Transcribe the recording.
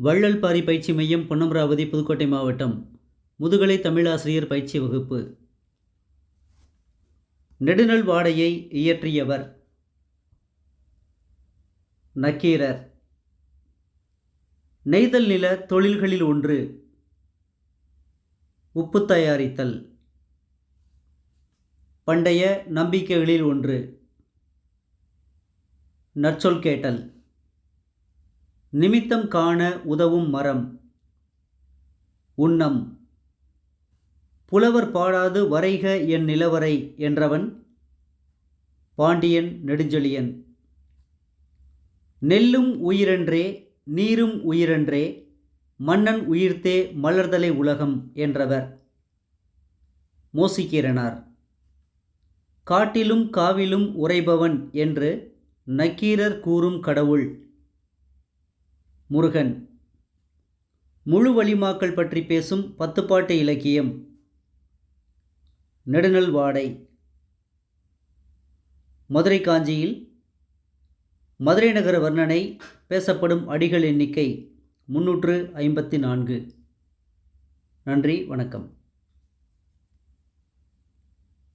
வள்ளல் பாரி பயிற்சி மையம், பொன்னமராவதி, புதுக்கோட்டை மாவட்டம். முதுகலை தமிழாசிரியர் பயிற்சி வகுப்பு. நெடுநல் வாடையை இயற்றியவர் நக்கீரர். நெய்தல் நில தொழில்களில் ஒன்று உப்பு தயாரித்தல். பண்டைய நம்பிக்கைகளில் ஒன்று நற்சொல் கேட்டல். நிமித்தம் காண உதவும் மரம் உன்னம். புலவர் பாடாது வரைக என் நிலவரை என்றவன் பாண்டியன் நெடுஞ்செழியன். நெல்லும் உயிரன்றே நீரும் உயிரன்றே மன்னன் உயிர்த்தே மலர்தலை உலகம் என்றவர் மோசிகீரனார். காட்டிலும் காவிலும் உறைபவன் என்று நக்கீரர் கூறும் கடவுள் முருகன். முழு வழிமாக்கள் பற்றி பேசும் பத்துப்பாட்டு இலக்கியம் நெடுநல் வாடை. மதுரை காஞ்சியில் மதுரை நகர வர்ணனை. பேசப்படும் அடிகள் எண்ணிக்கை 354. நன்றி, வணக்கம்.